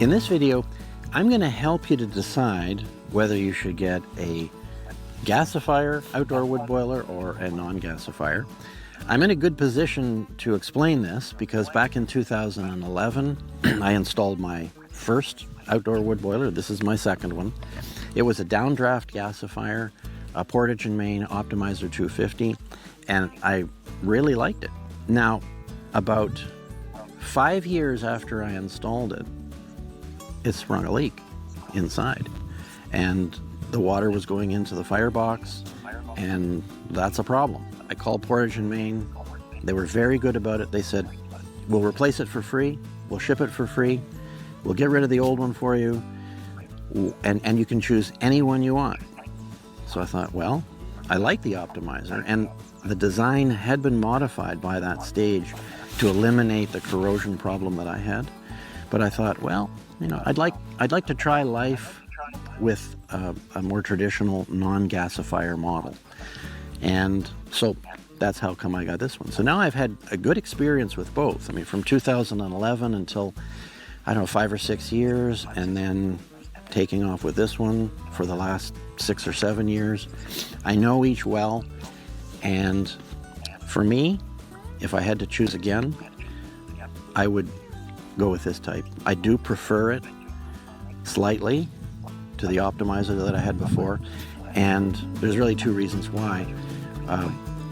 In this video, I'm going to help you to decide whether you should get a gasifier outdoor wood boiler or a non-gasifier. I'm in a good position to explain this because back in 2011, I installed my first outdoor wood boiler. This is my second one. It was a downdraft gasifier, a Portage and Main Ultimizer 250, and I really liked it. Now, about 5 years after I installed it, it sprung a leak inside, and the water was going into the firebox, and that's a problem. I called Portage and Main. They were very good about it. They said, we'll replace it for free, we'll ship it for free, we'll get rid of the old one for you, and you can choose any one you want. So I thought, well, I like the Ultimizer, and the design had been modified by that stage to eliminate the corrosion problem that I had. But I thought, well, you know, I'd like to try life with a more traditional non-gasifier model. And so that's how come I got this one. So now I've had a good experience with both. I mean, from 2011 until, I don't know, 5 or 6 years, and then taking off with this one for the last 6 or 7 years. I know each well, and for me, if I had to choose again, I would go with this type. I do prefer it slightly to the Ultimizer that I had before, and there's really two reasons why.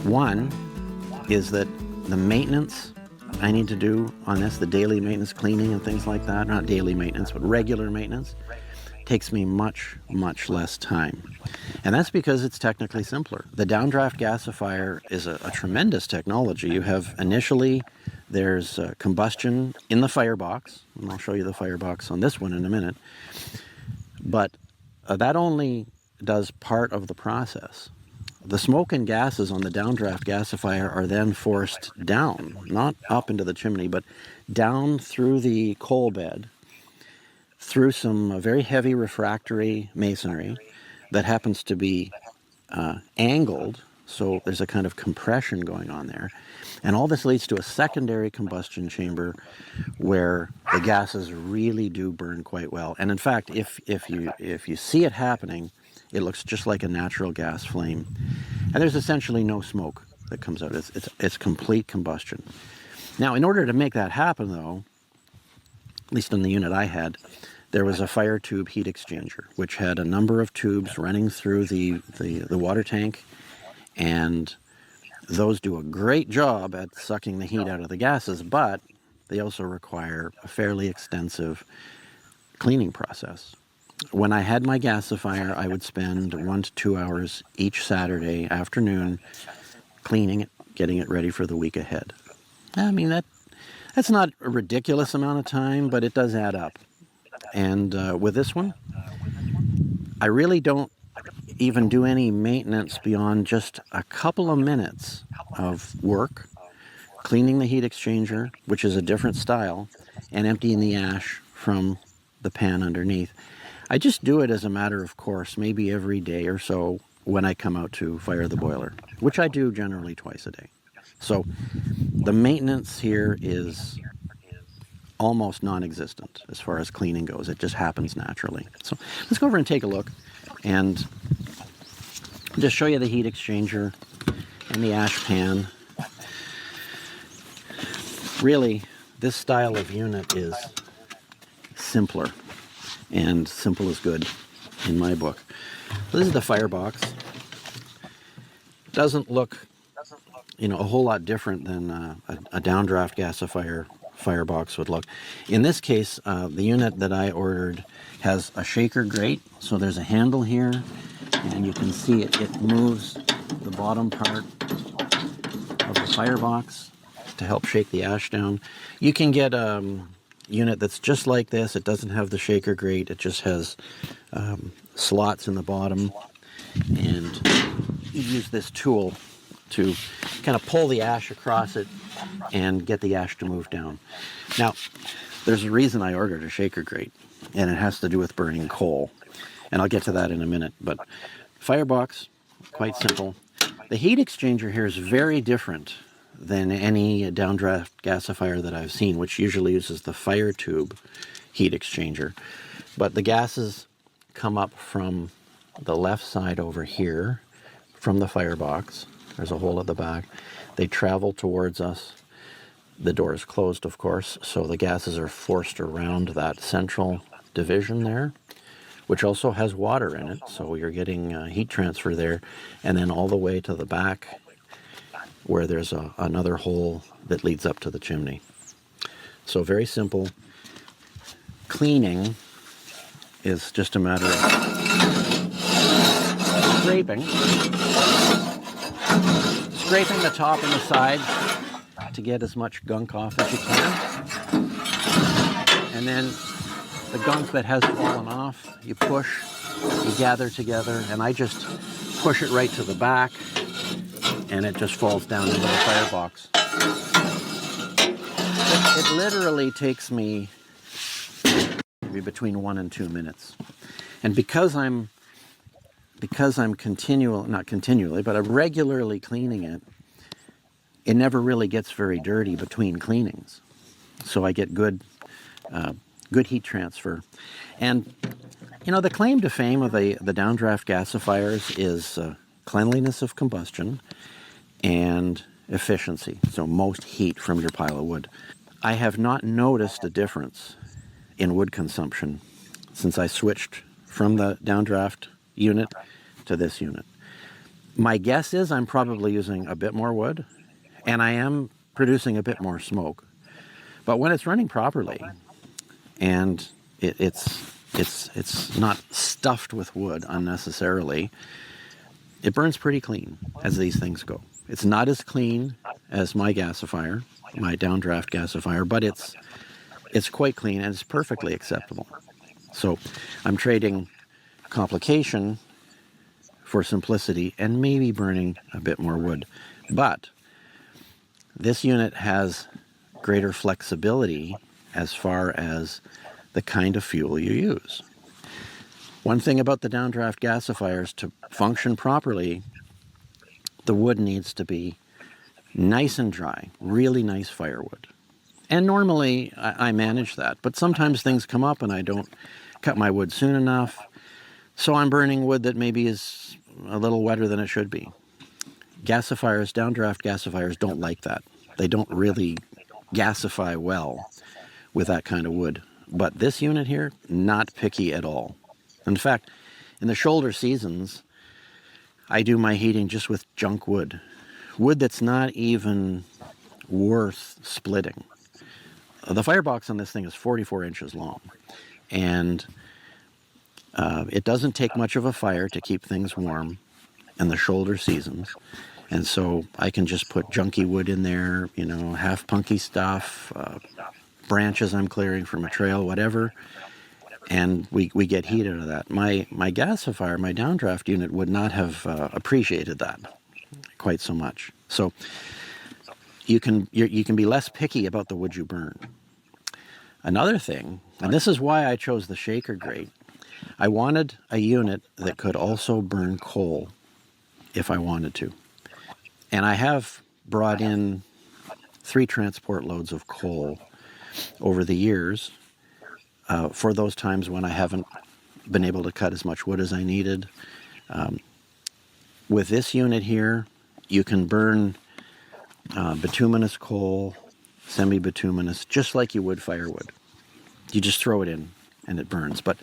One is that the maintenance I need to do on this, the daily maintenance, cleaning and things like that, not daily maintenance, but regular maintenance, takes me much less time. And that's because it's technically simpler. The downdraft gasifier is a tremendous technology. You have initially, there's combustion in the firebox, and I'll show you the firebox on this one in a minute, but that only does part of the process. The smoke and gases on the downdraft gasifier are then forced down, not up into the chimney, but down through the coal bed, through some very heavy refractory masonry that happens to be angled, so there's a kind of compression going on there. And all this leads to a secondary combustion chamber where the gases really do burn quite well. And in fact, if you see it happening, it looks just like a natural gas flame. And there's essentially no smoke that comes out. It's complete combustion. Now, in order to make that happen, though, at least in the unit I had, there was a fire tube heat exchanger, which had a number of tubes running through the water tank, and those do a great job at sucking the heat out of the gases, but they also require a fairly extensive cleaning process. When I had my gasifier, I would spend 1 to 2 hours each Saturday afternoon cleaning it, getting it ready for the week ahead. I mean, that's not a ridiculous amount of time, but it does add up. And with this one, I really don't even do any maintenance beyond just a couple of minutes of work, cleaning the heat exchanger, which is a different style, and emptying the ash from the pan underneath. I just do it as a matter of course, maybe every day or so when I come out to fire the boiler, which I do generally twice a day. So the maintenance here is almost non-existent as far as cleaning goes. It just happens naturally. So let's go over and take a look and just show you the heat exchanger and the ash pan. Really, this style of unit is simpler, and simple is good in my book. This is the Firebox. Doesn't look, you know, a whole lot different than a downdraft gasifier firebox would look. In this case, the unit that I ordered has a shaker grate, so there's a handle here, and you can see it moves the bottom part of the firebox to help shake the ash down. You can get a unit that's just like this. It doesn't have the shaker grate, it just has slots in the bottom, and you use this tool to kind of pull the ash across it and get the ash to move down. Now, there's a reason I ordered a shaker grate, and it has to do with burning coal, and I'll get to that in a minute. But Firebox, quite simple. The heat exchanger here is very different than any downdraft gasifier that I've seen, which usually uses the fire tube heat exchanger. But the gases come up from the left side over here from the firebox. There's a hole at the back. They travel towards us. The door is closed, of course, so the gases are forced around that central division there, which also has water in it, so you're getting heat transfer there, and then all the way to the back where there's another hole that leads up to the chimney. So very simple. Cleaning is just a matter of scraping the top and the sides to get as much gunk off as you can. And then the gunk that has fallen off, you push, you gather together, and I just push it right to the back, and it just falls down into the firebox. It literally takes me maybe between 1 and 2 minutes. And because I'm not continually, but I'm regularly cleaning it, it never really gets very dirty between cleanings. So I get good heat transfer. And, you know, the claim to fame of the downdraft gasifiers is cleanliness of combustion and efficiency. So most heat from your pile of wood. I have not noticed a difference in wood consumption since I switched from the downdraft unit to this unit. My guess is I'm probably using a bit more wood, and I am producing a bit more smoke. But when it's running properly, and it's not stuffed with wood unnecessarily, it burns pretty clean as these things go. It's not as clean as my gasifier, my downdraft gasifier, but it's quite clean and it's perfectly acceptable. So I'm trading complication for simplicity and maybe burning a bit more wood. But this unit has greater flexibility as far as the kind of fuel you use. One thing about the downdraft gasifiers, to function properly, the wood needs to be nice and dry, really nice firewood. And normally I manage that, but sometimes things come up and I don't cut my wood soon enough, so I'm burning wood that maybe is a little wetter than it should be. Gasifiers, downdraft gasifiers don't like that. They don't really gasify well with that kind of wood. But this unit here, not picky at all. In fact, in the shoulder seasons, I do my heating just with junk wood. Wood that's not even worth splitting. The firebox on this thing is 44 inches long. And it doesn't take much of a fire to keep things warm in the shoulder seasons. And so I can just put junky wood in there, you know, half punky stuff, branches I'm clearing from a trail, whatever. And we get heat out of that. My gasifier, my downdraft unit would not have appreciated that quite so much. So you can be less picky about the wood you burn. Another thing, and this is why I chose the shaker grate, I wanted a unit that could also burn coal if I wanted to. And I have brought in 3 transport loads of coal over the years for those times when I haven't been able to cut as much wood as I needed. With this unit here, you can burn bituminous coal, semi-bituminous, just like you would firewood. You just throw it in and it burns. But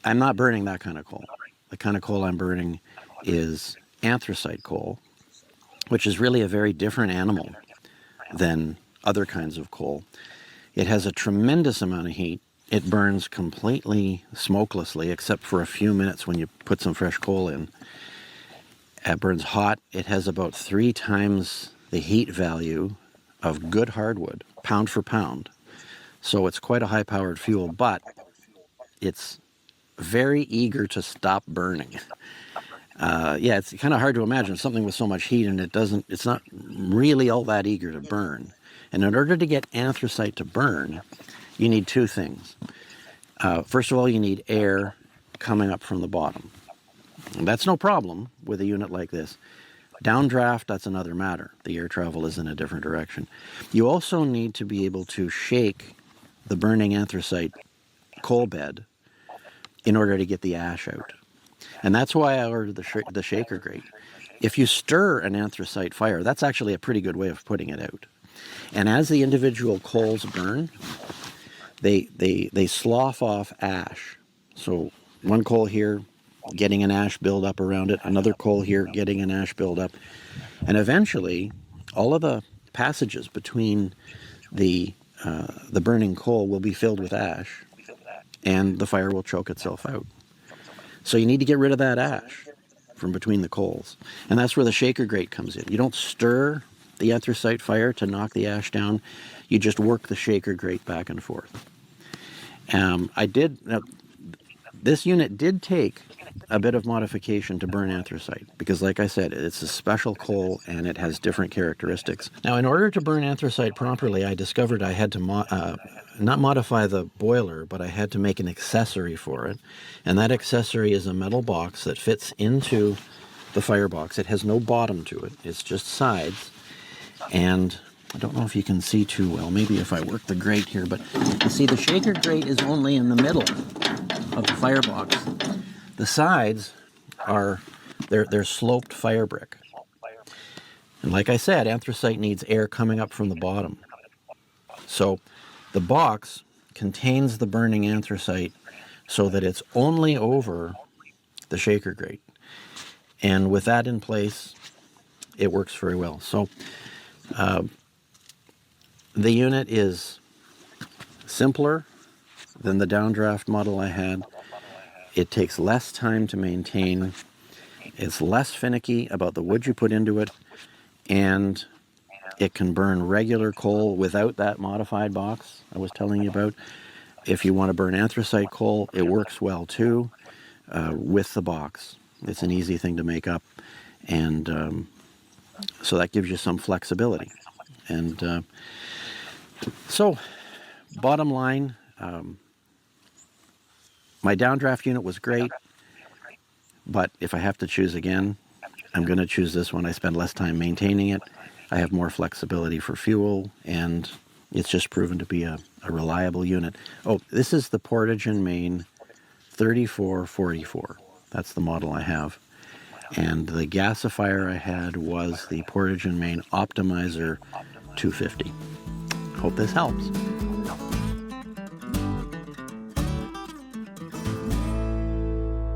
I'm not burning that kind of coal. The kind of coal I'm burning is anthracite coal, which is really a very different animal than other kinds of coal. It has a tremendous amount of heat. It burns completely smokelessly, except for a few minutes when you put some fresh coal in. It burns hot. It has about 3 times the heat value of good hardwood, pound for pound. So it's quite a high-powered fuel, but it's very eager to stop burning. Yeah, it's kind of hard to imagine something with so much heat and it's not really all that eager to burn. And in order to get anthracite to burn, you need 2 things. First of all, you need air coming up from the bottom. And that's no problem with a unit like this. Downdraft, that's another matter. The air travel is in a different direction. You also need to be able to shake the burning anthracite coal bed in order to get the ash out. And that's why I ordered the shaker grate. If you stir an anthracite fire, that's actually a pretty good way of putting it out. And as the individual coals burn, they slough off ash. So one coal here getting an ash buildup around it, another coal here getting an ash buildup. And eventually, all of the passages between the burning coal will be filled with ash, and the fire will choke itself out. So you need to get rid of that ash from between the coals. And that's where the shaker grate comes in. You don't stir the anthracite fire to knock the ash down. You just work the shaker grate back and forth. This unit did take a bit of modification to burn anthracite because, like I said, it's a special coal and it has different characteristics. Now, in order to burn anthracite properly, I discovered I had to not modify the boiler, but I had to make an accessory for it. And that accessory is a metal box that fits into the firebox. It has no bottom to it. It's just sides. And I don't know if you can see too well. Maybe if I work the grate here, but you see the shaker grate is only in the middle of the firebox. The sides are they're sloped fire brick. And like I said, anthracite needs air coming up from the bottom. So the box contains the burning anthracite so that it's only over the shaker grate. And with that in place, it works very well. So the unit is simpler than the downdraft model I had. It takes less time to maintain. It's less finicky about the wood you put into it, and it can burn regular coal without that modified box I was telling you about. If you want to burn anthracite coal, it works well too with the box. It's an easy thing to make up, and so that gives you some flexibility. And so, bottom line, my downdraft unit was great, but if I have to choose again, I'm going to choose this one. I spend less time maintaining it. I have more flexibility for fuel, and it's just proven to be a reliable unit. Oh, this is the Portage and Main 3444. That's the model I have. And the gasifier I had was the Portage and Main Ultimizer 250. Hope this helps.